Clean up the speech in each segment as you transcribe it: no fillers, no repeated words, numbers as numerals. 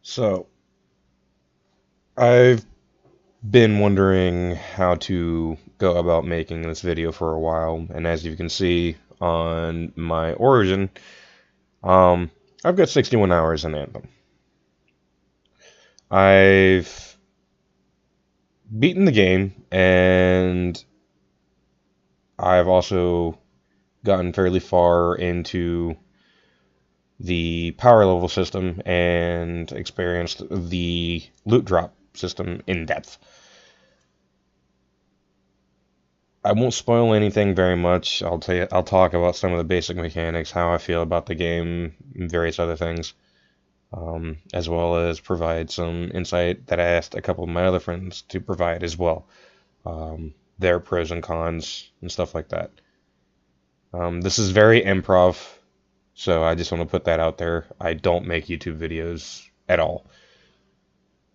So, I've been wondering how to go about making this video for a while, and as you can see on my origin, um, I've got 61 hours in Anthem. I've beaten the game, and I've also gotten fairly far into the power level system and experienced the loot drop system in depth. I won't spoil anything very much. I'll talk about some of the basic mechanics, how I feel about the game, and various other things, as well as provide some insight that I asked a couple of my other friends to provide as well, their pros and cons and stuff like that. This is very improv, so I just want to put that out there. I don't make YouTube videos at all,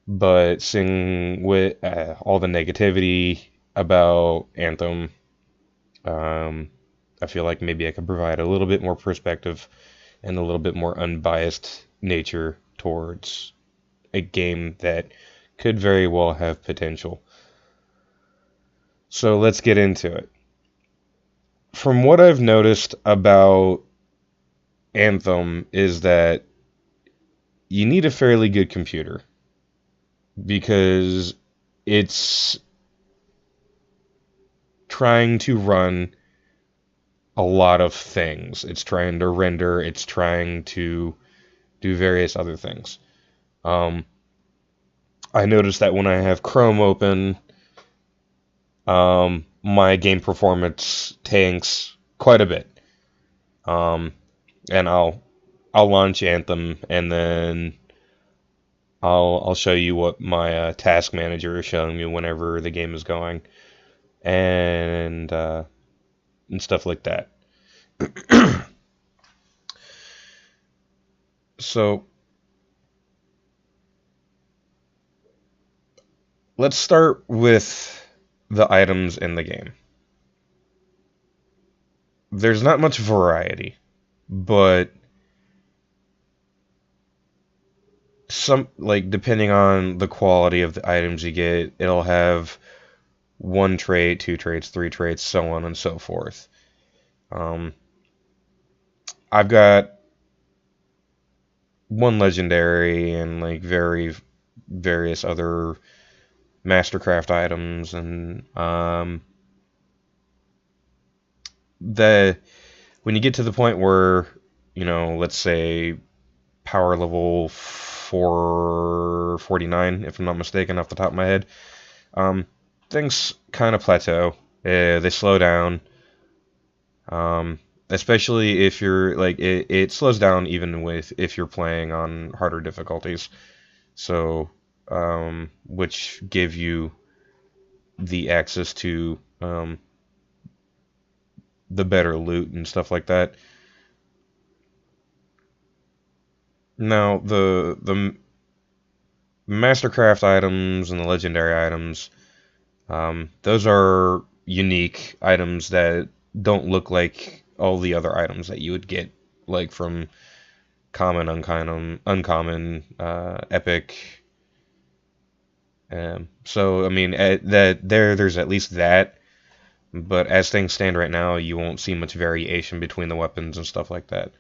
but seeing with all the negativity about Anthem, Um, I feel like maybe I could provide a little bit more perspective and a little bit more unbiased nature towards a game that could very well have potential. So let's get into it. From what I've noticed about Anthem is that you need a fairly good computer because it's trying to run a lot of things. It's trying to render, it's trying to do various other things. Um, I noticed that when I have Chrome open, my game performance tanks quite a bit. Um, and I'll launch Anthem, and then I'll show you what my task manager is showing me whenever the game is going, and and stuff like that. So let's start with the items in the game. There's not much variety, but some, like, depending on the quality of the items you get, it'll have one trait, two traits, three traits, so on and so forth. Um, I've got one legendary and like various other mastercraft items, and the when you get to the point where, let's say power level 449, if I'm not mistaken, off the top of my head, um, things kind of plateau. They slow down, especially if you're like it slows down even with if you're playing on harder difficulties. So, which give you the access to the better loot and stuff like that. Now, the Mastercraft items and the legendary items, those are unique items that don't look like all the other items that you would get, like from common, uncommon, epic. So I mean, there's at least that. But as things stand right now, you won't see much variation between the weapons and stuff like that.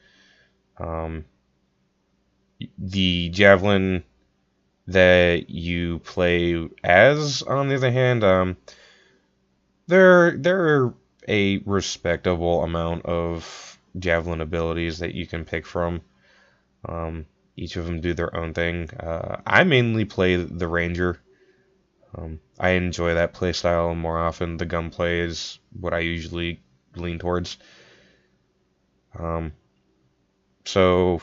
Um, the javelin that you play as, on the other hand, there are a respectable amount of javelin abilities that you can pick from. Each of them do their own thing. I mainly play the ranger. I enjoy that playstyle more often. The gunplay is what I usually lean towards. Um, so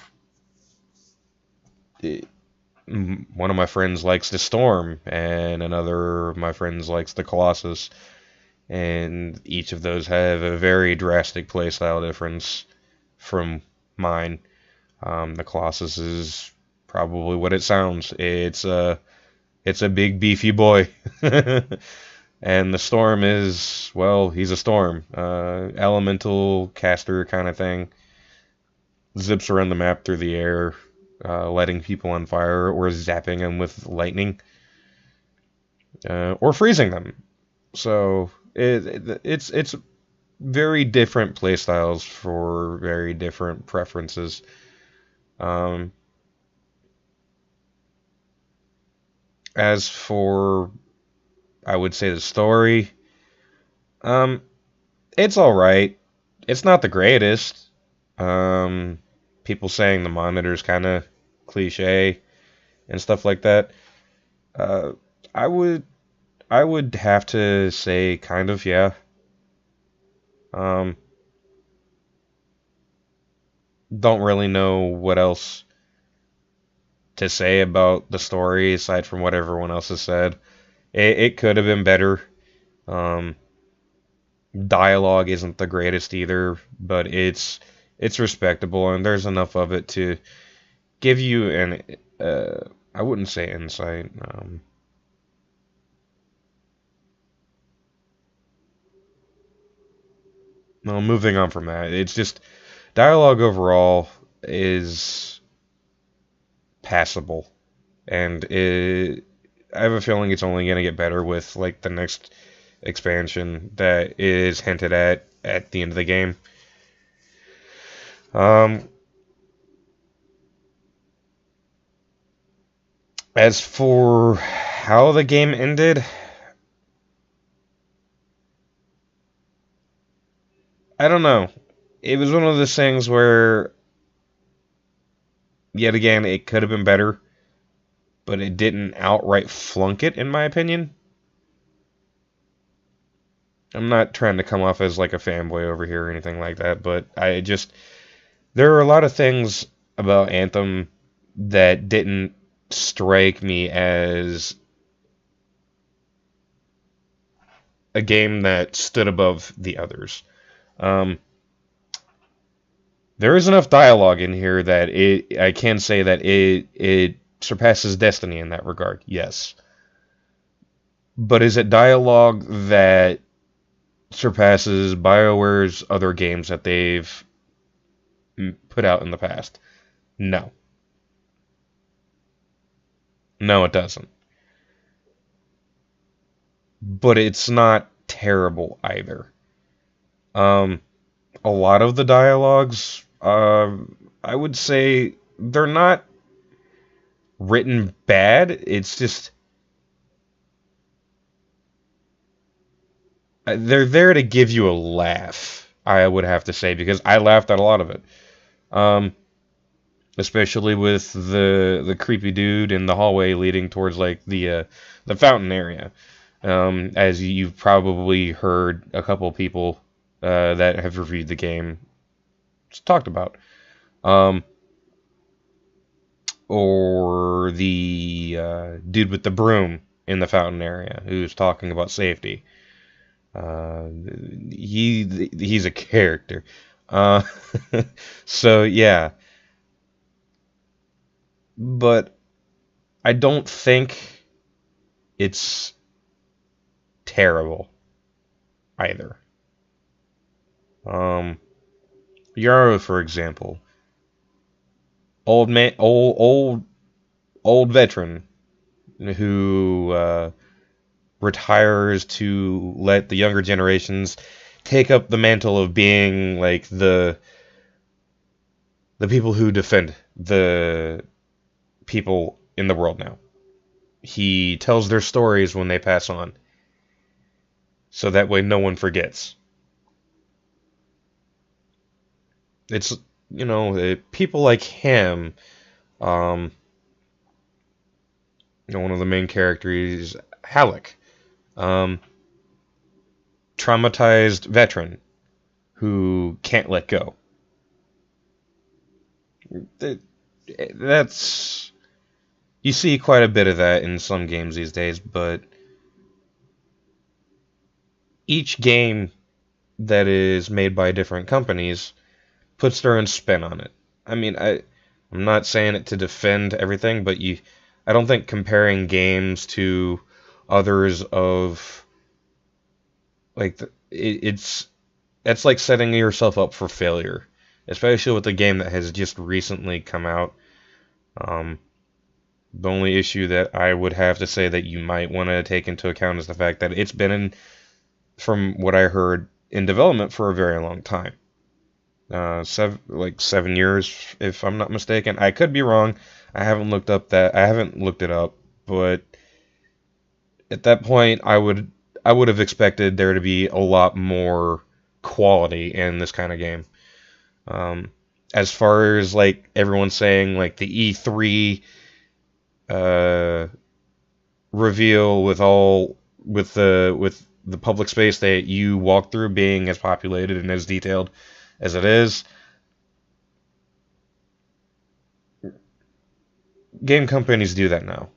one of my friends likes the Storm, and another of my friends likes the Colossus, and each of those have a very drastic playstyle difference from mine. The Colossus is probably what it sounds. It's a big beefy boy. And the Storm is, well, he's a Storm. Elemental caster kind of thing. Zips around the map through the air. lighting people on fire or zapping them with lightning, or freezing them. So it's very different playstyles for very different preferences. Um, as for, I would say the story, um, it's all right. It's not the greatest. Um, People saying the monitor's kind of cliche and stuff like that. Uh, I would I would have to say kind of, yeah. Um, don't really know what else to say about the story aside from what everyone else has said. It could have been better. Um, Dialogue isn't the greatest either, but it's respectable, and there's enough of it to give you an I wouldn't say insight. No, moving on from that, it's just dialogue overall is passable, and I have a feeling it's only going to get better with like the next expansion that is hinted at the end of the game. Um, as for how the game ended, I don't know. It was one of those things where, yet again, it could have been better, but it didn't outright flunk it, in my opinion. I'm not trying to come off as like a fanboy over here or anything like that, but there are a lot of things about Anthem that didn't strike me as a game that stood above the others. Um, there is enough dialogue in here that I can say that it surpasses Destiny in that regard. Yes. But is it dialogue that surpasses BioWare's other games that they've put out in the past? No. No, it doesn't. But it's not terrible either. Um, a lot of the dialogues, I would say they're not written bad. It's just they're there to give you a laugh, I would have to say, because I laughed at a lot of it. Um, Especially with the creepy dude in the hallway leading towards like the fountain area. As you've probably heard a couple of people that have reviewed the game talked about. Um, or the dude with the broom in the fountain area who's talking about safety. Uh, he's a character. Uh, so yeah, but I don't think it's terrible either. Um, Yarrow, for example, old man, old veteran who retires to let the younger generations take up the mantle of being like the people who defend the people in the world now. He tells their stories when they pass on, so that way no one forgets. It's people like him. Um, One of the main characters, Halleck, um, traumatized veteran who can't let go. That's You see quite a bit of that in some games these days, but each game that is made by different companies puts their own spin on it. I mean, I'm not saying it to defend everything, but I don't think comparing games to others of like it's like setting yourself up for failure, especially with a game that has just recently come out. Um, the only issue that I would have to say that you might want to take into account is the fact that it's been in, from what I heard, in development for a very long time. 7 years, if I'm not mistaken. I could be wrong. I haven't looked it up, but at that point, I would have expected there to be a lot more quality in this kind of game. Um, as far as like everyone's saying, like the E3 uh, reveal with the public space that you walk through being as populated and as detailed as it is, game companies do that now.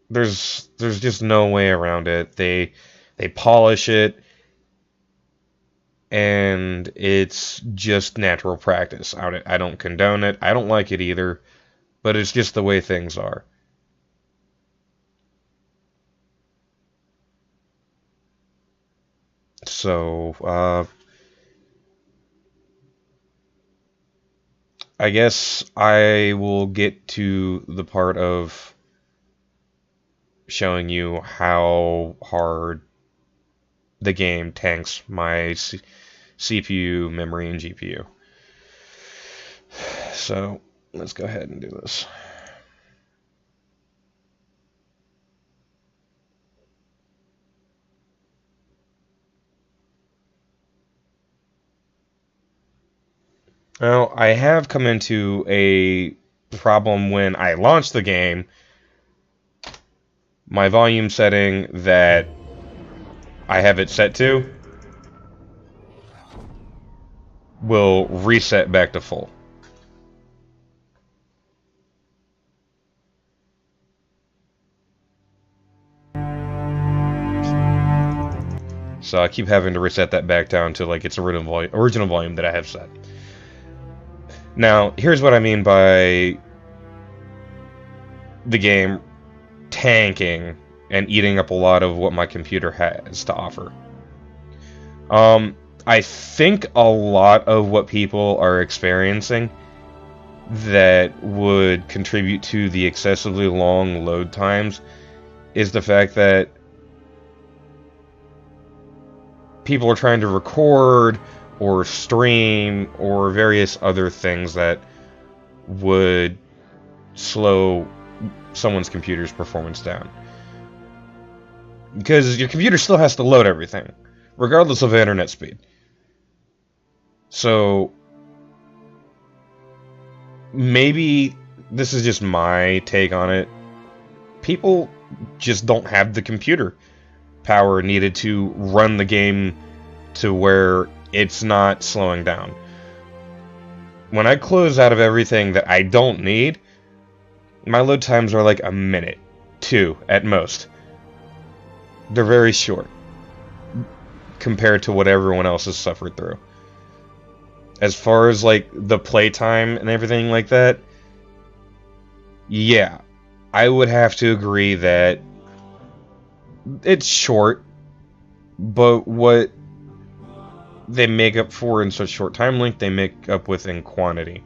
There's just no way around it. They polish it, and it's just natural practice. I don't condone it. I don't like it either, but it's just the way things are. So, I guess I will get to the part of showing you how hard the game tanks my CPU, memory, and GPU. So, let's go ahead and do this. Now, I have come into a problem when I launched the game. My volume setting that I have it set to will reset back to full. So I keep having to reset that back down to like its original volume that I have set. Now, here's what I mean by the game tanking and eating up a lot of what my computer has to offer. I think a lot of what people are experiencing that would contribute to the excessively long load times is the fact that people are trying to record or stream or various other things that would slow someone's computer's performance down. Because your computer still has to load everything, regardless of internet speed. So, maybe this is just my take on it. People just don't have the computer power needed to run the game to where it's not slowing down. When I close out of everything that I don't need, my load times are like a minute, 2 at most. They're very short compared to what everyone else has suffered through. As far as like the playtime and everything like that, yeah, I would have to agree that it's short, but what they make up for in such short time length, they make up with in quantity.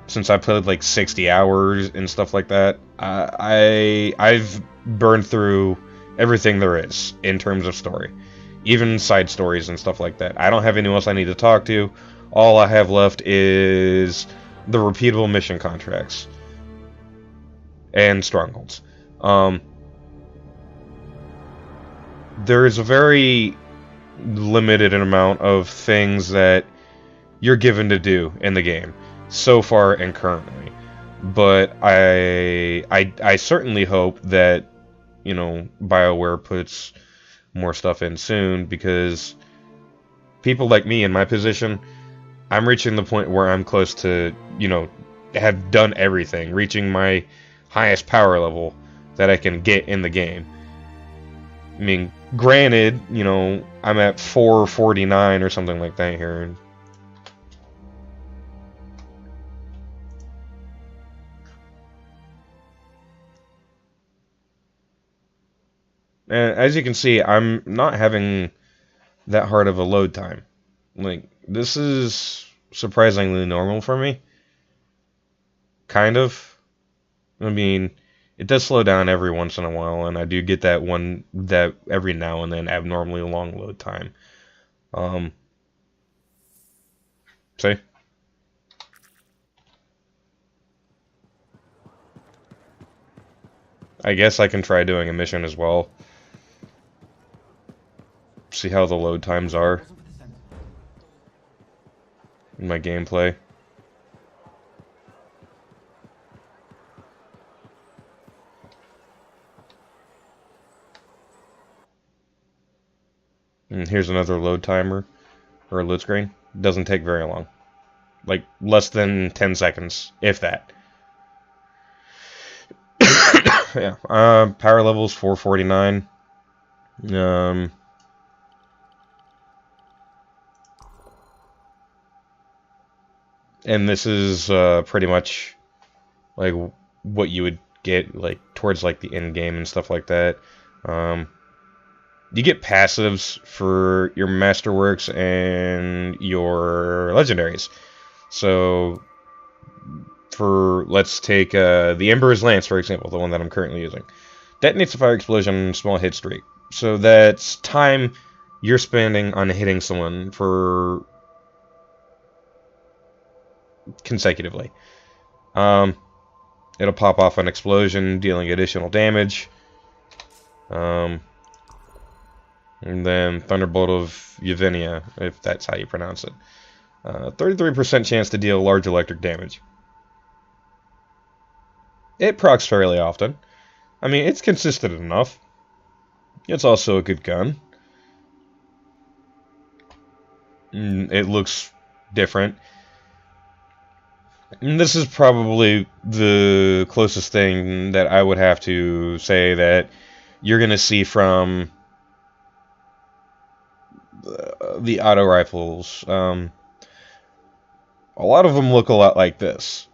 Since I played like 60 hours and stuff like that, I've burned through everything there is in terms of story, even side stories and stuff like that. I don't have anyone else I need to talk to. All I have left is the repeatable mission contracts and strongholds. There's a very limited amount of things that you're given to do in the game so far and currently, but I certainly hope that, you know, BioWare puts more stuff in soon, because people like me in my position, I'm reaching the point where I'm close to, you know, have done everything, reaching my highest power level that I can get in the game. I mean, granted, you know, I'm at 449 or something like that here. And as you can see, I'm not having that hard of a load time. Like, this is surprisingly normal for me, kind of. I mean, it does slow down every once in a while, and I do get that every now and then abnormally long load time. Um, see? I guess I can try doing a mission as well. See how the load times are in my gameplay. And here's another load timer, or a load screen. Doesn't take very long. Like, less than 10 seconds, if that. Yeah, power level's 449. And this is pretty much like what you would get like towards like the end game and stuff like that. You get passives for your masterworks and your legendaries. So for let's take the Emperor's Lance for example, the one that I'm currently using. Detonates a fire explosion, small hit streak. So that's time you're spending on hitting someone for consecutively. It'll pop off an explosion, dealing additional damage. And then Thunderbolt of Yevenia, if that's how you pronounce it. 33% chance to deal large electric damage. It procs fairly often. I mean, it's consistent enough. It's also a good gun. It looks different. And this is probably the closest thing that I would have to say that you're going to see from the auto rifles. A lot of them look a lot like this,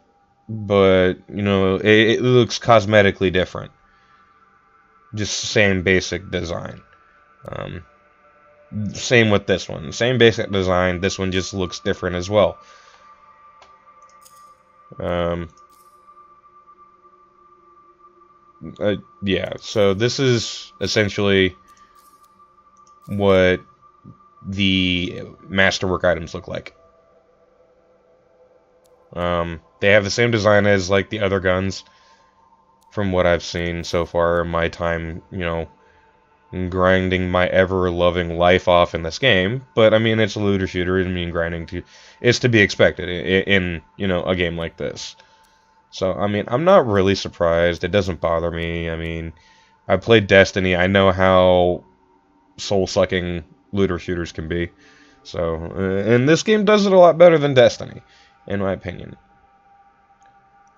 but you know it looks cosmetically different. Just the same basic design. Same with this one. Same basic design. This one just looks different as well. Yeah. So this is essentially what the masterwork items look like. They have the same design as like the other guns from what I've seen so far in my time, you know, grinding my ever-loving life off in this game. But I mean, it's a looter shooter. I mean, grinding is to be expected in you know, a game like this. So I mean, I'm not really surprised. It doesn't bother me. I mean, I played Destiny. I know how soul-sucking looter shooters can be. So, and this game does it a lot better than Destiny, in my opinion.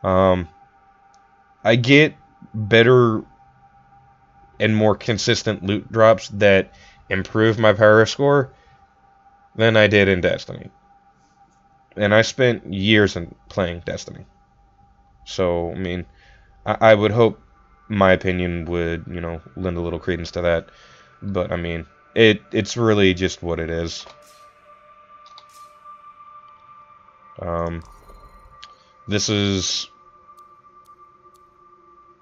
I get better and more consistent loot drops that improve my power score than I did in Destiny. And I spent years in playing Destiny. So, I mean, I would hope my opinion would, you know, lend a little credence to that. But, I mean, it's really just what it is. This is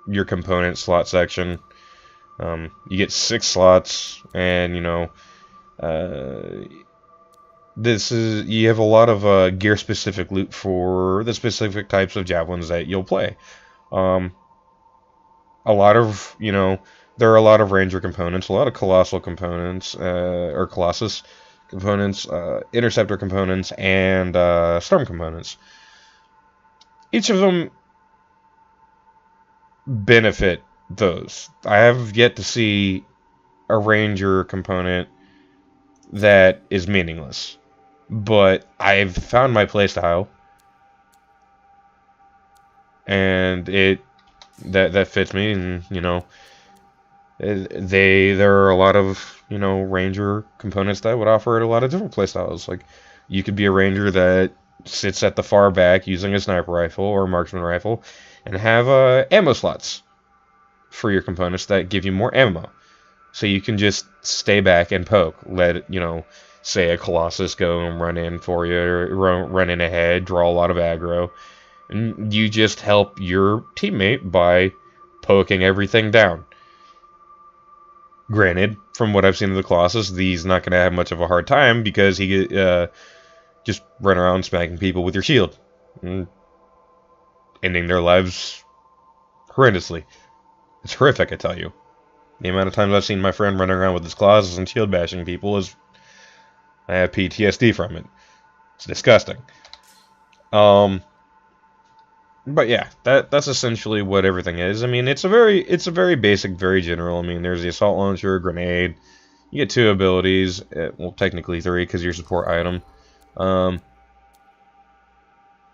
your component slot section. You get 6 slots, and you know, you have a lot of gear specific loot for the specific types of javelins that you'll play. A lot of, you know, there are a lot of ranger components, a lot of colossal components, or colossus components, interceptor components, and storm components. Each of them benefit those. I have yet to see a ranger component that is meaningless, but I've found my playstyle, and that fits me. And you know, there are a lot of, you know, ranger components that would offer a lot of different playstyles. Like, you could be a ranger that sits at the far back using a sniper rifle or a marksman rifle, and have ammo slots for your components that give you more ammo. So you can just stay back and poke. Let, you know, say a Colossus go and run in for you, or run in ahead, draw a lot of aggro, And you just help your teammate by poking everything down. Granted, from what I've seen of the Colossus, he's not going to have much of a hard time because he just run around smacking people with your shield, and ending their lives horrendously. It's horrific, I tell you. The amount of times I've seen my friend running around with his Colossus and shield bashing people is, I have PTSD from it. It's disgusting. But yeah, that's essentially what everything is. I mean, it's a very basic, very general. I mean, there's the assault launcher, grenade. You get 2 abilities, well, technically 3 because your support item. The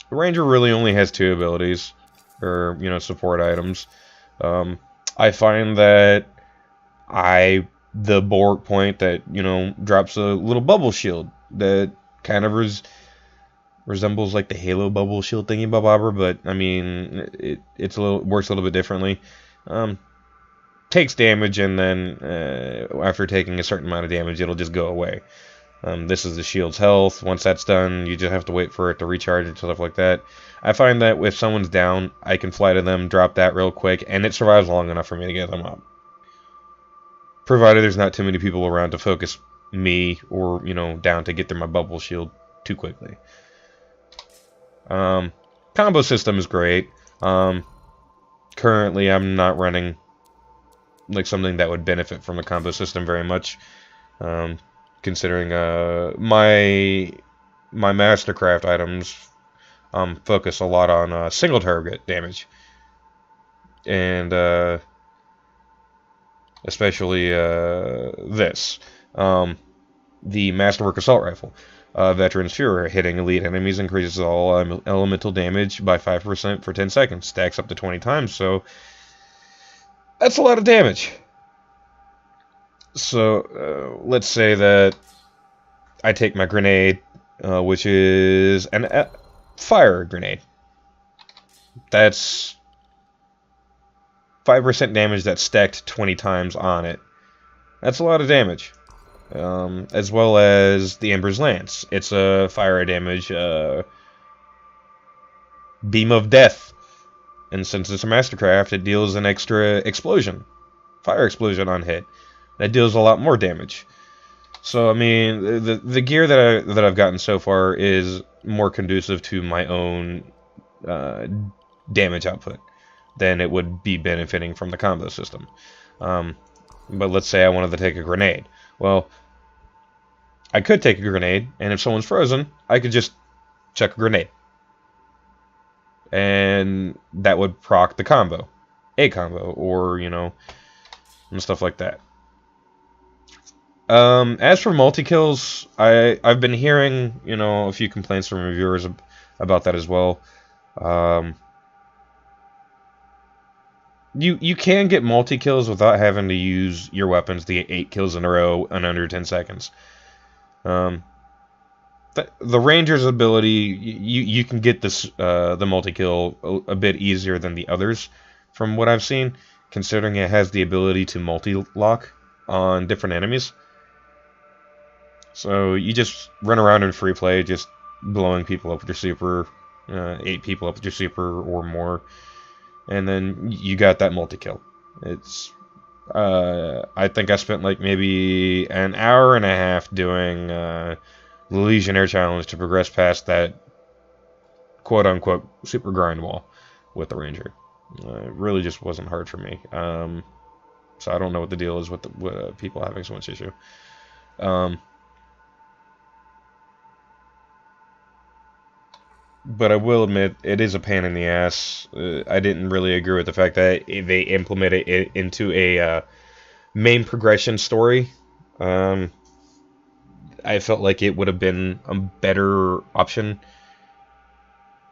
Ranger really only has 2 abilities, or support items. I find that the bulwark point that drops a little bubble shield that kind of resembles like the Halo bubble shield thingy bobber, but I mean it's works a little bit differently. Takes damage, and then after taking a certain amount of damage, it'll just go away. This is the shield's health. Once that's done, you just have to wait for it to recharge and stuff like that. I find that if someone's down, I can fly to them, drop that real quick, and it survives long enough for me to get them up. Provided there's not too many people around to focus me or, down to get through my bubble shield too quickly. Combo system is great. Currently, I'm not running like something that would benefit from a combo system very much. Considering my Mastercraft items focus a lot on single target damage, and especially this, the Masterwork Assault Rifle. Veteran's Fury, hitting elite enemies increases all elemental damage by 5% for 10 seconds, stacks up to 20 times, so that's a lot of damage. So, let's say that I take my grenade, which is a fire grenade. That's 5% damage that's stacked 20 times on it. That's a lot of damage. As well as the Ember's Lance. It's a fire damage beam of death. And since it's a Mastercraft, it deals an extra explosion. Fire explosion on hit. That deals a lot more damage. So I mean, the gear that I've gotten so far is more conducive to my own damage output than it would be benefiting from the combo system. But let's say I wanted to take a grenade. Well, I could take a grenade, and if someone's frozen, I could just chuck a grenade. And that would proc the combo. A combo, or, and stuff like that. As for multi-kills, I've been hearing, a few complaints from reviewers about that as well. You can get multi-kills without having to use your weapons to get 8 kills in a row in under 10 seconds. The Ranger's ability, you can get this the multi-kill a bit easier than the others, from what I've seen, considering it has the ability to multi-lock on different enemies. So you just run around in free play, just blowing people up with your super, 8 people up with your super or more, and then you got that multi-kill. It's I think I spent like maybe an hour and a half doing the Legionnaire Challenge to progress past that quote-unquote super grind wall with the Ranger. It really just wasn't hard for me. So I don't know what the deal is with people having so much issue. But I will admit, it is a pain in the ass. I didn't really agree with the fact that they implemented it into a main progression story. I felt like it would have been a better option.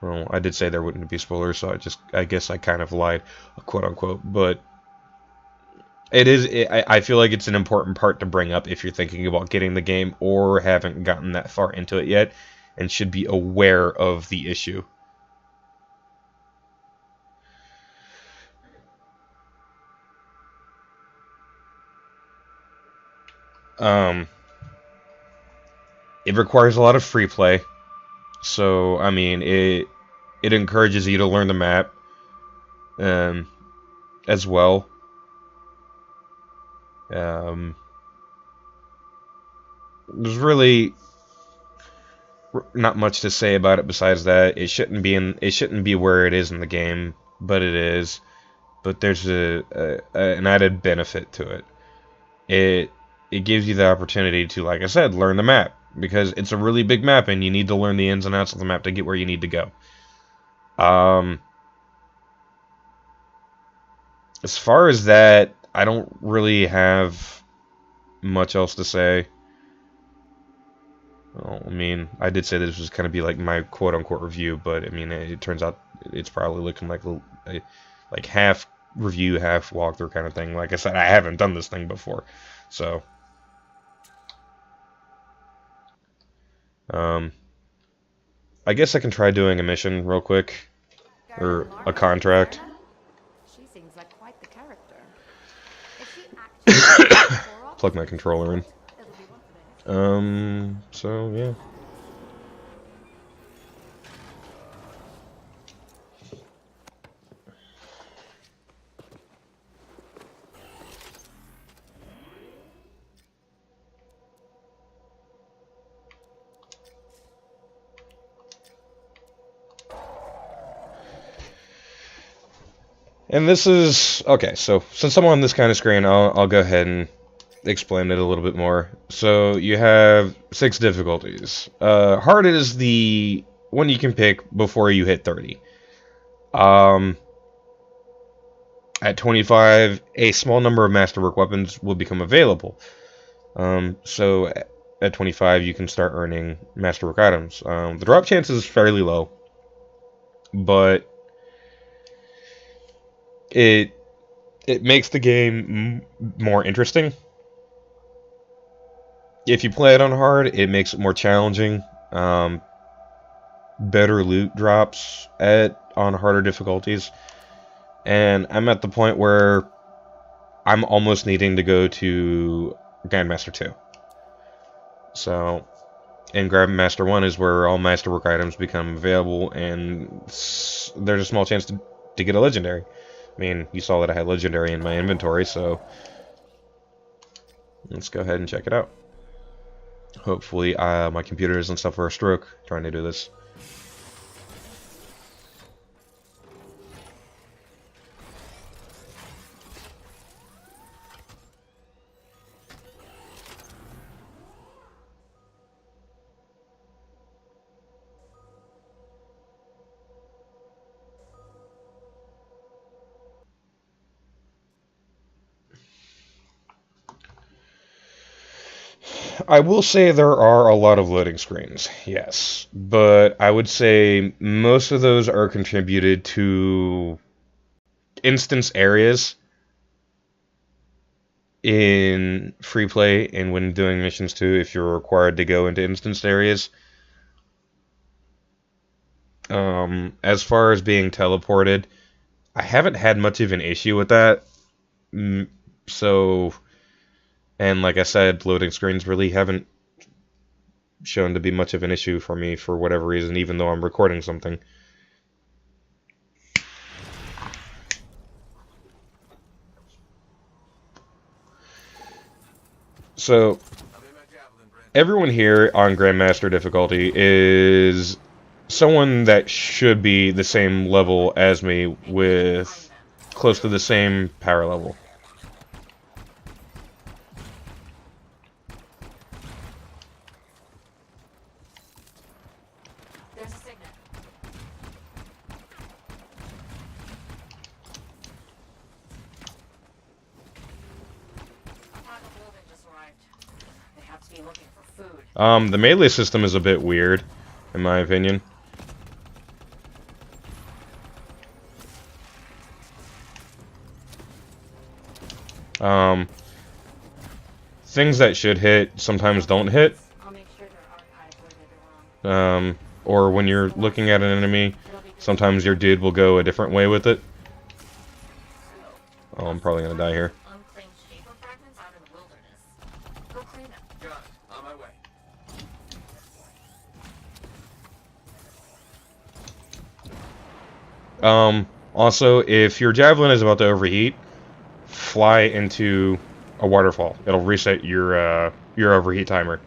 Well, I did say there wouldn't be spoilers, so I guess I kind of lied, quote unquote. But I feel like it's an important part to bring up if you're thinking about getting the game or haven't gotten that far into it yet, and should be aware of the issue. It requires a lot of free play, so I mean it encourages you to learn the map as well. There's really not much to say about it besides that. It shouldn't be where it is in the game, but it is. But there's an added benefit to it. It gives you the opportunity to, like I said, learn the map, because it's a really big map and you need to learn the ins and outs of the map to get where you need to go. As far as that, I don't really have much else to say. Well, I mean, I did say this was going to be like my quote-unquote review, but I mean, it turns out it's probably looking like like half review, half walkthrough kind of thing. Like I said, I haven't done this thing before, so I guess I can try doing a mission real quick, or a contract. She seems like quite the character. If she actually Plug my controller in. So yeah. And this is okay. So since I'm on this kind of screen, I'll go ahead and explain it a little bit more. So you have 6 difficulties. Hard is the one you can pick before you hit 30. At 25, a small number of masterwork weapons will become available. So at 25, you can start earning masterwork items. The drop chance is fairly low, but it makes the game more interesting. If you play it on hard, it makes it more challenging. Better loot drops on harder difficulties. And I'm at the point where I'm almost needing to go to Grandmaster 2. So, and Grandmaster 1 is where all masterwork items become available, and there's a small chance to get a legendary. I mean, you saw that I had legendary in my inventory, so let's go ahead and check it out. Hopefully, my computer doesn't suffer a stroke trying to do this. I will say there are a lot of loading screens, yes, but I would say most of those are contributed to instance areas in free play, and when doing missions too, if you're required to go into instanced areas. As far as being teleported, I haven't had much of an issue with that. So, and like I said, loading screens really haven't shown to be much of an issue for me for whatever reason, even though I'm recording something. So, everyone here on Grandmaster difficulty is someone that should be the same level as me, with close to the same power level. There's a signet. A pack of wolven just arrived. They have to be looking for food. The melee system is a bit weird, in my opinion. Things that should hit sometimes don't hit. I'll make sure they're archived where they belong. Or when you're looking at an enemy, sometimes your dude will go a different way with it. Oh, I'm probably gonna die here. Unclaimed shaper fragments out in the wilderness. Go claim them. Got it. On my way. Also, if your javelin is about to overheat, fly into a waterfall. It'll reset your overheat timer.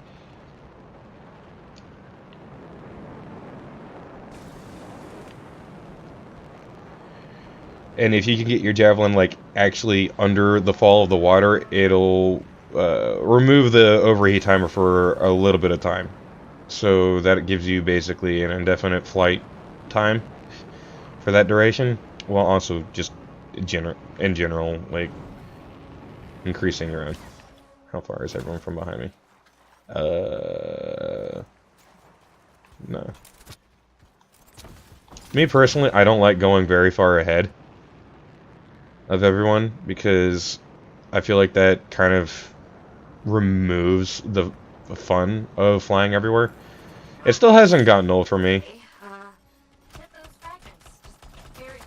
And if you can get your javelin like actually under the fall of the water, it'll remove the overheat timer for a little bit of time. So that gives you basically an indefinite flight time for that duration, while also just in general, like increasing your own. How far is everyone from behind me? No. Me personally, I don't like going very far ahead of everyone because I feel like that kind of removes the fun of flying everywhere. It still hasn't gotten old for me. Okay, hit those fragments. Just very, very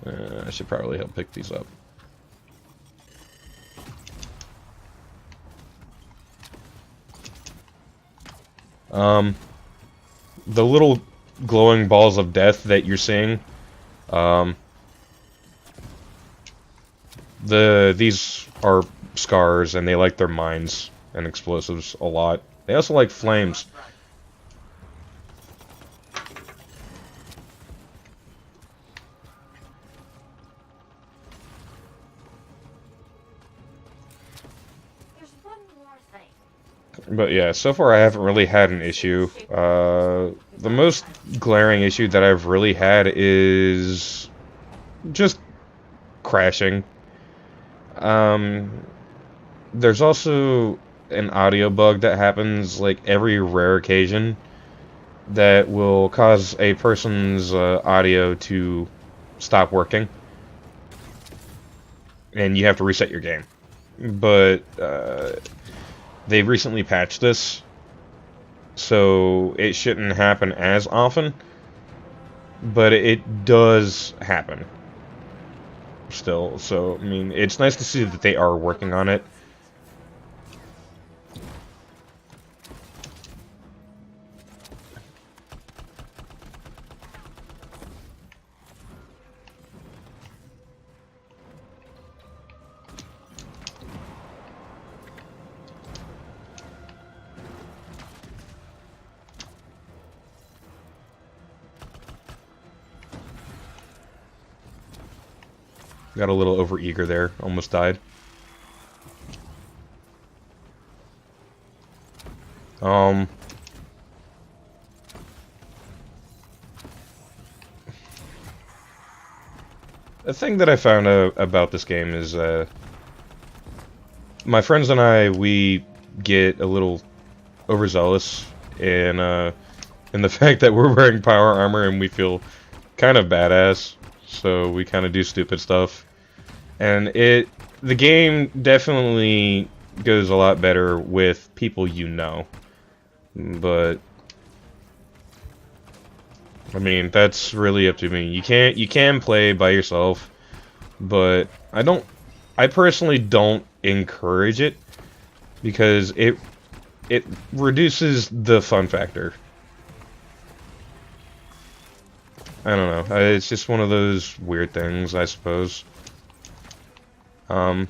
careful. I should probably help pick these up. The little glowing balls of death that you're seeing, um, these are scars, and they like their mines and explosives a lot. They also like flames. There's one more thing. But yeah, so far I haven't really had an issue. The most glaring issue that I've really had is just crashing. There's also an audio bug that happens like every rare occasion that will cause a person's audio to stop working, and you have to reset your game. But they've recently patched this, so it shouldn't happen as often, but it does happen still. So, I mean, it's nice to see that they are working on it. Got a little overeager there, almost died. Um, the thing that I found out about this game is, my friends and I, we get a little overzealous in the fact that we're wearing power armor and we feel kind of badass, so we kind of do stupid stuff. And the game definitely goes a lot better with people you know. But I mean, that's really up to me. You can play by yourself, but I personally don't encourage it because it reduces the fun factor. I don't know. It's just one of those weird things, I suppose. I'm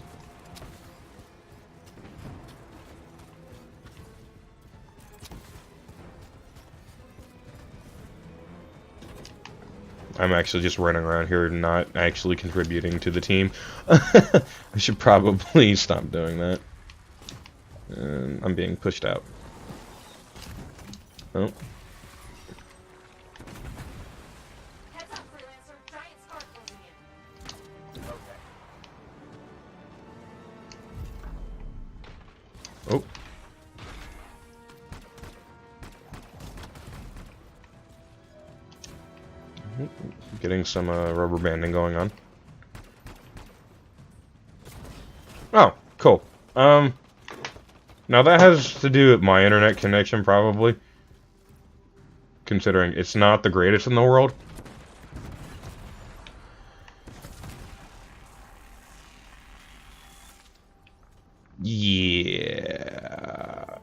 actually just running around here not actually contributing to the team. I should probably stop doing that. And I'm being pushed out. Oh. Heads up, freelancer. Giant scar closing in. Oh. Getting some rubber banding going on. Oh, cool. Now that has to do with my internet connection, probably. Considering it's not the greatest in the world. Yeah.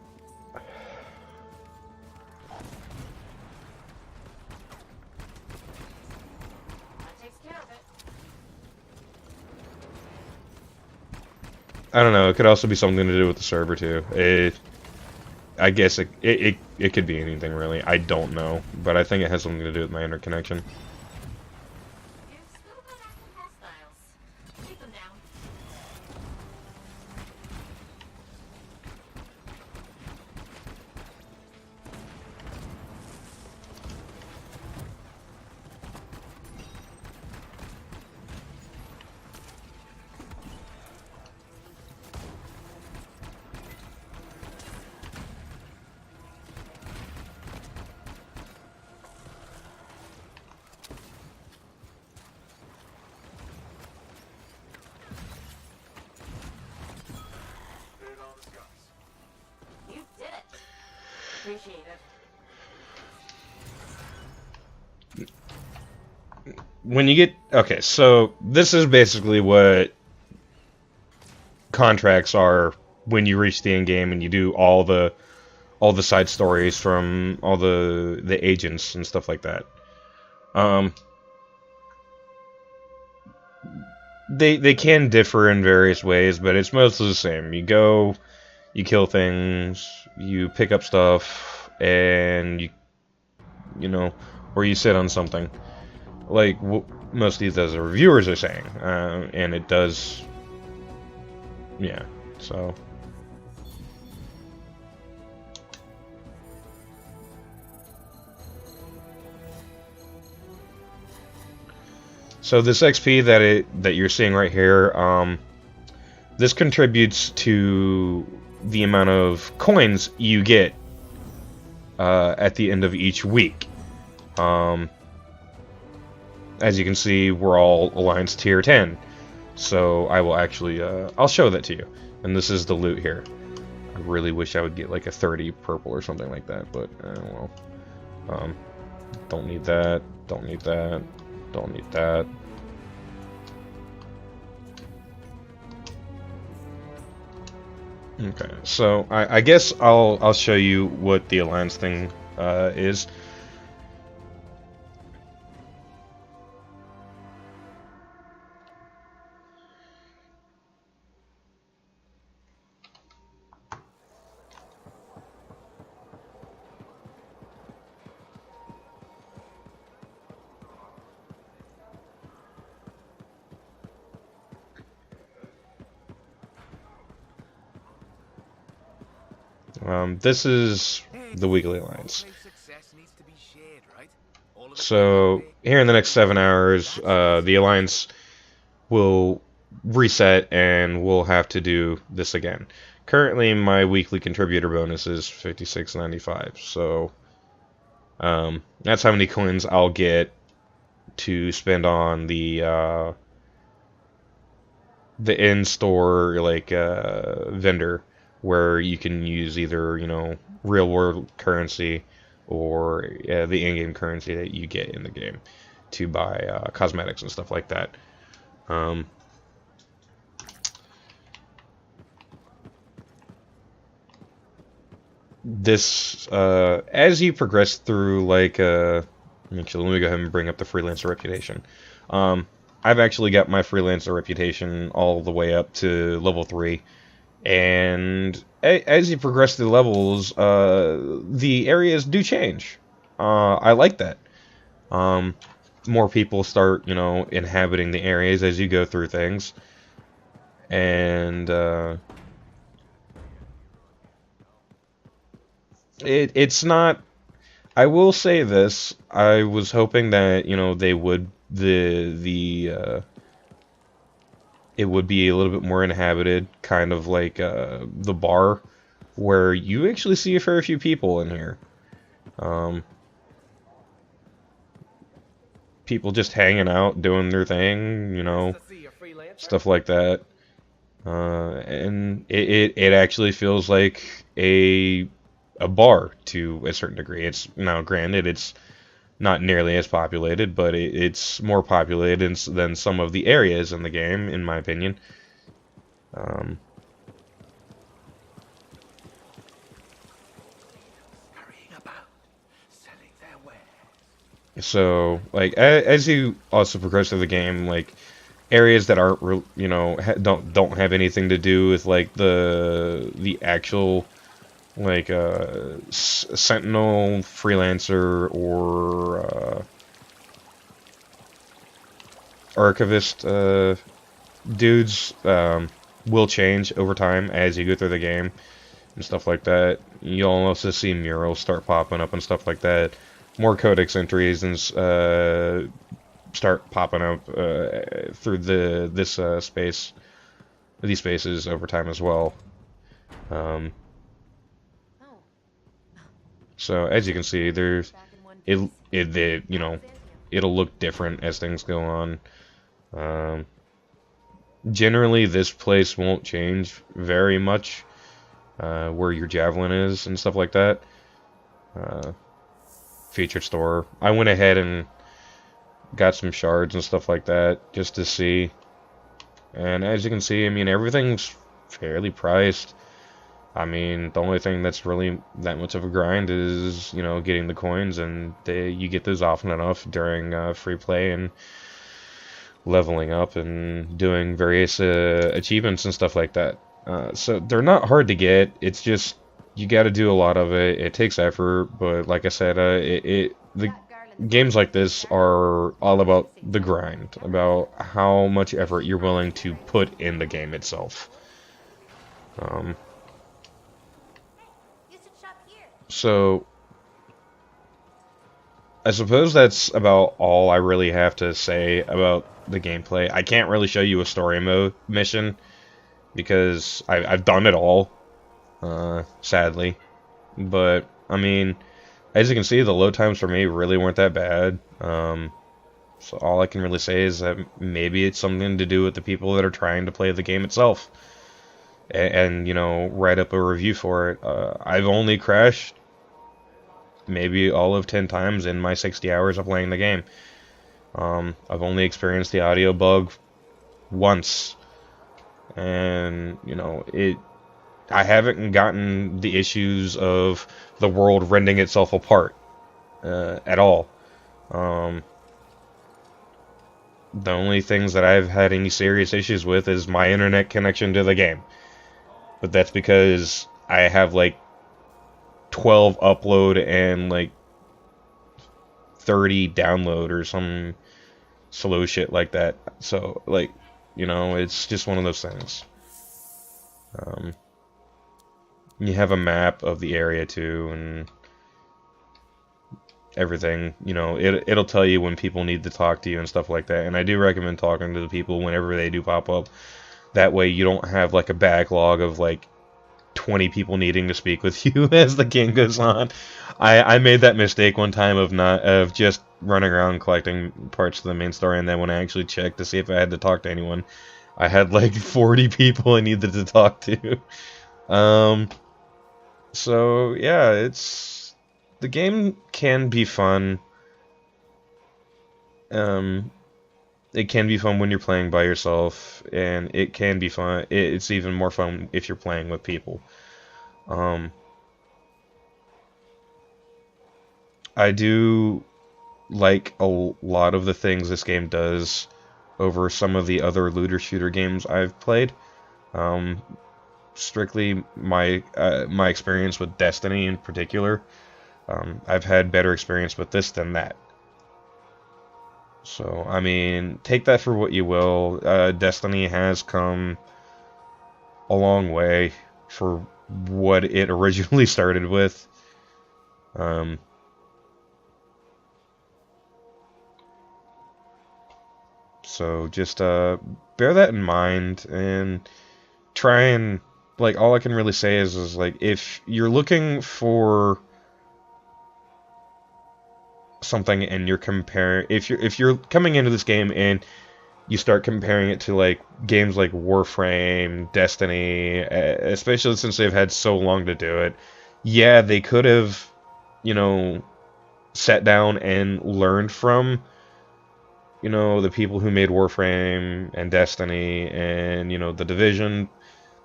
I don't know. It could also be something to do with the server too. I guess it could be anything really. I don't know, but I think it has something to do with my interconnection. You've still got active hostiles. Keep them down. You did it. Appreciate it. When you get okay, so this is basically what contracts are when you reach the end game and you do all the side stories from all the agents and stuff like that. Um, they can differ in various ways, but it's mostly the same. You go, you kill things, you pick up stuff, and you know, or you sit on something. Like most of these as the reviewers are saying, and it does, yeah. So. So this XP that you're seeing right here, this contributes to the amount of coins you get at the end of each week. As you can see, we're all Alliance Tier 10. So I will actually, I'll show that to you. And this is the loot here. I really wish I would get like a 30 purple or something like that, but well. Don't need that, don't need that, don't need that. Okay, so I guess I'll show you what the Alliance thing is. This is the Weekly Alliance. So here in the next 7 hours, the Alliance will reset and we'll have to do this again. Currently, my weekly contributor bonus is 56.95, so that's how many coins I'll get to spend on the in-store like vendor, where you can use either, you know, real world currency or the in-game currency that you get in the game to buy cosmetics and stuff like that. This as you progress through, like actually, let me go ahead and bring up the freelancer reputation. I've actually got my freelancer reputation all the way up to level 3. And as you progress through levels, the areas do change. I like that. More people start, you know, inhabiting the areas as you go through things. And it's not. I will say this. I was hoping that, you know, they would it would be a little bit more inhabited, kind of like the bar, where you actually see a fair few people in here. People just hanging out, doing their thing, you know, stuff like that. And it actually feels like a bar to a certain degree. It's now granted it's not nearly as populated, but it's more populated than some of the areas in the game, in my opinion. So, like, as you also progress through the game, like, areas that aren't don't have anything to do with like the actual like Sentinel freelancer or archivist dudes will change over time as you go through the game and stuff like that. You'll also see murals start popping up and stuff like that. More codex entries and start popping up through this space, these spaces over time as well. Um, Oh, so as you can see, there's back in one it piece. it you know How's Anthem? it'll look different as things go on. Um, Generally, this place won't change very much. Where your javelin is and stuff like that. Uh, Featured store. I went ahead and got some shards and stuff like that just to see. And as you can see, I mean, everything's fairly priced. I mean, the only thing that's really that much of a grind is, getting the coins, and you get those often enough during free play and leveling up and doing various achievements and stuff like that. So they're not hard to get. It's just you got to do a lot of it. It takes effort, but like I said, the That garland's games like this better. are all about Chasing the down grind, the about how much effort you're willing to put in the game itself. Um, You should shop here. so I suppose that's about all I really have to say about the gameplay. I can't really show you a story mode mission because I've done it all, sadly. But I mean, as you can see, the load times for me really weren't that bad. So all I can really say is that maybe it's something to do with the people that are trying to play the game itself, and write up a review for it. I've only crashed maybe all of 10 times in my 60 hours of playing the game. I've only experienced the audio bug once, and I haven't gotten the issues of the world rending itself apart at all. Um, the only things that I've had any serious issues with is my internet connection to the game, but that's because I have like 12 upload and like 30 download or some slow shit like that. So like, it's just one of those things. Um, you have a map of the area too, and everything. It'll tell you when people need to talk to you and stuff like that. And I do recommend talking to the people whenever they do pop up. That way you don't have like a backlog of like 20 people needing to speak with you as the game goes on. I made that mistake one time of just running around collecting parts of the main story, and then when I actually checked to see if I had to talk to anyone, I had like 40 people I needed to talk to. Um, so yeah, the game can be fun. Um, it can be fun when you're playing by yourself, and it can be fun. It's even more fun if you're playing with people. Um, I do like a lot of the things this game does over some of the other looter shooter games I've played. Um, Strictly my experience with Destiny in particular, I've had better experience with this than that. So I mean, take that for what you will. Destiny has come a long way for what it originally started with. Um, so just bear that in mind and try and like all I can really say is like if you're looking for something and you're comparing if you're coming into this game and you start comparing it to like games like Warframe, Destiny, especially since they've had so long to do it. Yeah, they could have, you know, sat down and learned from, the people who made Warframe and Destiny and, The Division,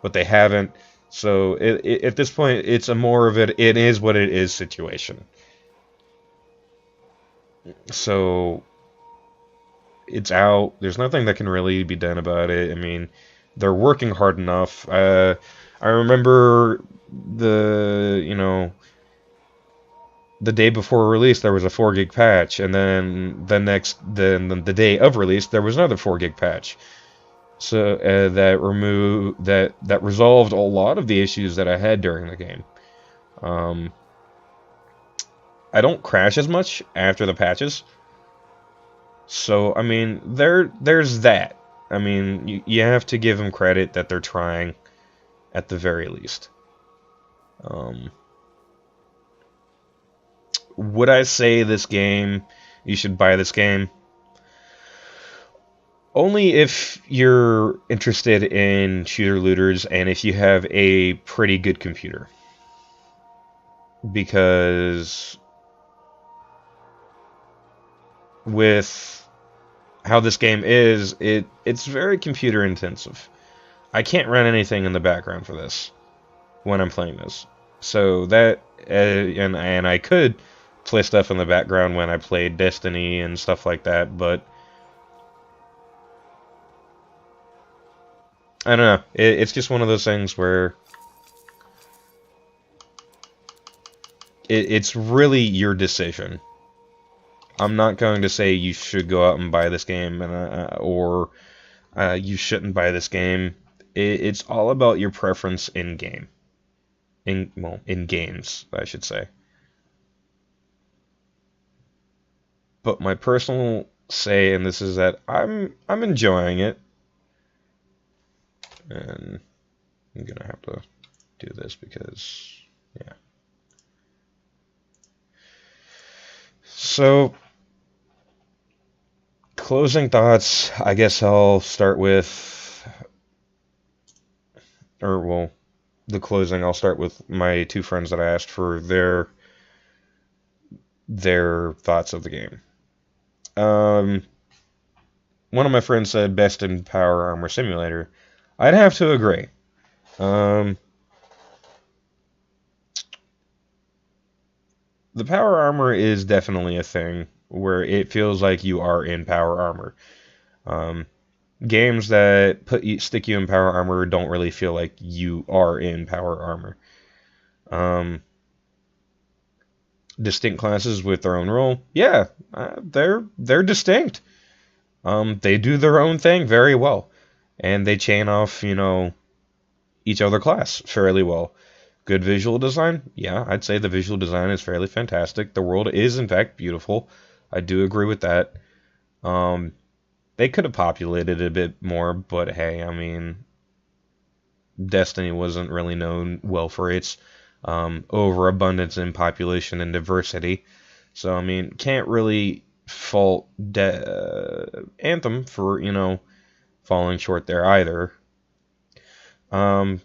but they haven't. So at this point, it's a more of it is what it is situation. So It's out. There's nothing that can really be done about it. I mean, they're working hard enough. I remember the, the day before release there was a 4 gig patch, and then the day of release there was another 4 gig patch. So that resolved a lot of the issues that I had during the game. Um, I don't crash as much after the patches, so I mean there's that. I mean you have to give them credit that they're trying at the very least. Um, would I say this game, you should buy this game? Only if you're interested in shooter looters and if you have a pretty good computer. Because with how this game is, it's very computer intensive. I can't run anything in the background for this when I'm playing this. So that and I could play stuff in the background when I played Destiny and stuff like that, but I don't know. It's just one of those things where it's really your decision. I'm not going to say you should go out and buy this game, or you shouldn't buy this game. It's all about your preference in game. In games, I should say. But my personal say, and this is that I'm enjoying it, and I'm gonna have to do this because yeah. So closing thoughts. I guess I'll start with, or well, the closing. I'll start with my two friends that I asked for their thoughts of the game. Um, One of my friends said best in Power Armor Simulator. I'd have to agree. Um, the Power Armor is definitely a thing where it feels like you are in Power Armor. Um, Games that stick you in Power Armor don't really feel like you are in Power Armor. Um, Distinct classes with their own role, yeah, they're distinct. They do their own thing very well, and they chain off, each other class fairly well. Good visual design, yeah, I'd say the visual design is fairly fantastic. The world is in fact beautiful. I do agree with that. Um, they could have populated it a bit more, but hey, I mean, Destiny wasn't really known well for its overabundance in population and diversity. So, I mean, can't really fault Anthem for, falling short there either. Um,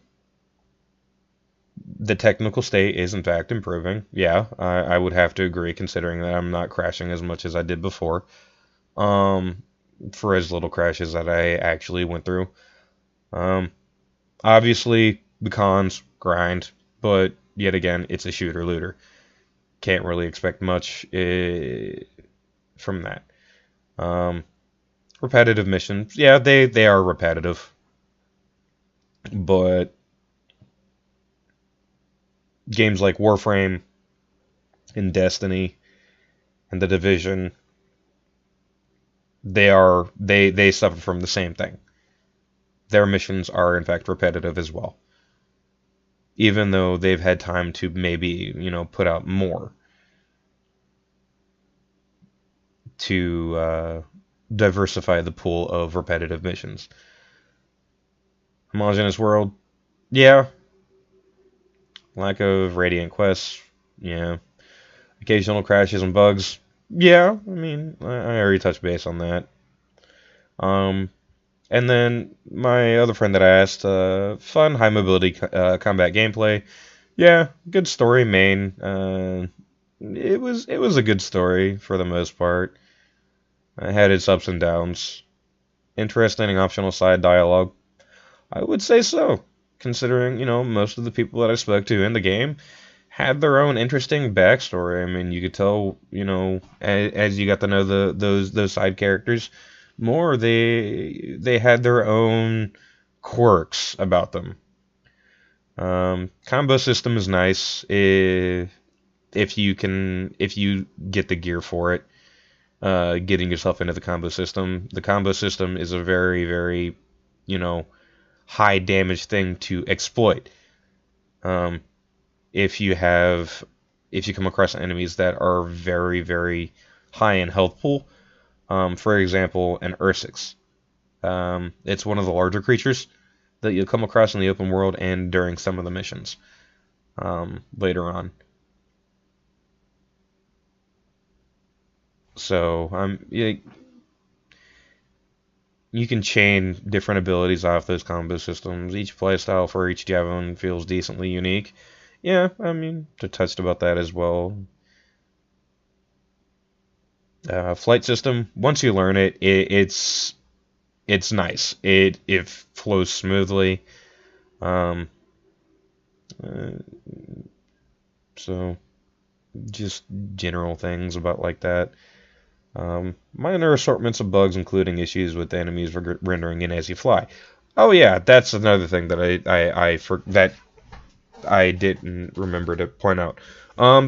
the technical state is, in fact, improving. Yeah, I would have to agree, considering that I'm not crashing as much as I did before. Um, for as little crashes that I actually went through. Um, Obviously, the cons, grind, but yet again, it's a shooter looter. Can't really expect much from that. Um, Repetitive missions, yeah, they are repetitive, but games like Warframe and Destiny and The Division, they suffer from the same thing. Their missions are in fact repetitive as well, even though they've had time to maybe put out more to diversify the pool of repetitive missions. Homogeneous world, yeah. Lack of radiant quests, yeah. Occasional crashes and bugs, yeah. I mean, I already touched base on that. Um, and then my other friend that I asked, fun high mobility combat gameplay, yeah. Good story main. It was a good story for the most part. It had its ups and downs. Interesting and optional side dialogue. I would say so, considering, most of the people that I spoke to in the game had their own interesting backstory. I mean, you could tell, as you got to know those side characters, more, they had their own quirks about them. Combo system is nice if you get the gear for it. Getting yourself into the combo system. The combo system is a very, very, you know, high damage thing to exploit. Um, if you have, if you come across enemies that are very, very high in health pool, for example, an Ursix. It's one of the larger creatures that you'll come across in the open world and during some of the missions later on. So you can chain different abilities off those combo systems. Each playstyle for each Javelin feels decently unique. Yeah, I mean, I touched about that as well. Flight system, once you learn it, it's nice. It flows smoothly. Um, uh, so just general things about like that. Minor assortments of bugs, including issues with enemies rendering in as you fly. Oh yeah, that's another thing that that I didn't remember to point out.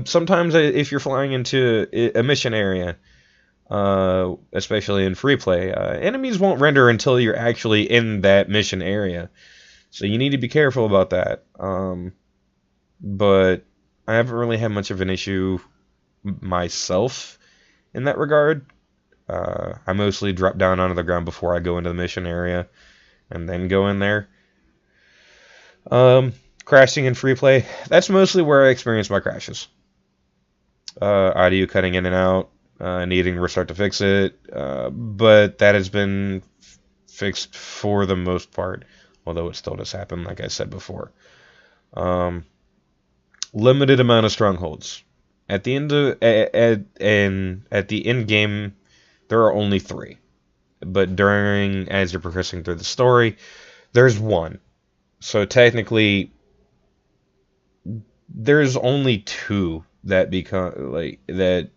Sometimes if you're flying into a mission area, especially in free play, enemies won't render until you're actually in that mission area. So you need to be careful about that. But I haven't really had much of an issue myself in that regard. I mostly drop down onto the ground before I go into the mission area and then go in there. Crashing in free play, that's mostly where I experience my crashes. Audio cutting in and out, needing to restart to fix it, but that has been fixed for the most part, although it still does happen, like I said before. Limited amount of strongholds. At the end of at the end game, there are only 3. But during as you're progressing through the story, there's 1. So technically, there's only 2 that become like that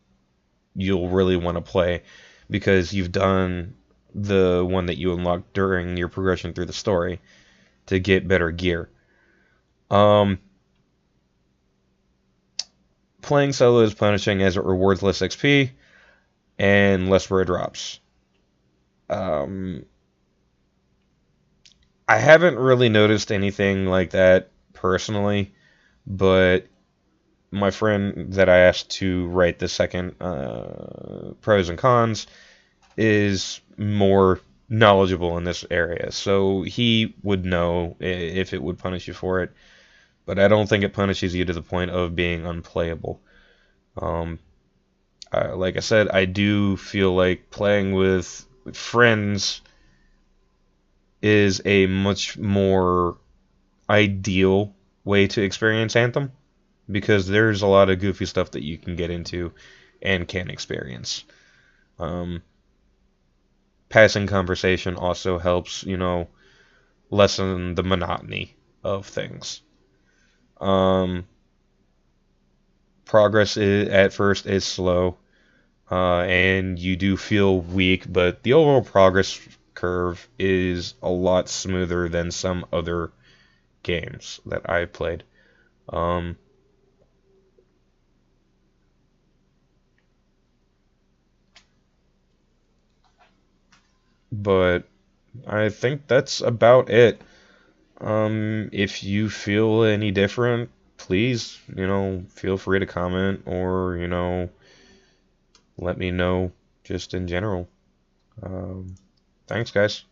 you'll really want to play because you've done the one that you unlocked during your progression through the story to get better gear. Playing solo is punishing as it rewards less XP and less rare drops. I haven't really noticed anything like that personally, but my friend that I asked to write the second pros and cons is more knowledgeable in this area, so he would know if it would punish you for it. But I don't think it punishes you to the point of being unplayable. Like I said, I do feel like playing with friends is a much more ideal way to experience Anthem because there's a lot of goofy stuff that you can get into and can experience. Um, Passing conversation also helps, lessen the monotony of things. Um, Progress at first is slow, and you do feel weak, but the overall progress curve is a lot smoother than some other games that I've played. Um, but I think that's about it. If you feel any different, please, feel free to comment or, let me know just in general. Thanks, guys.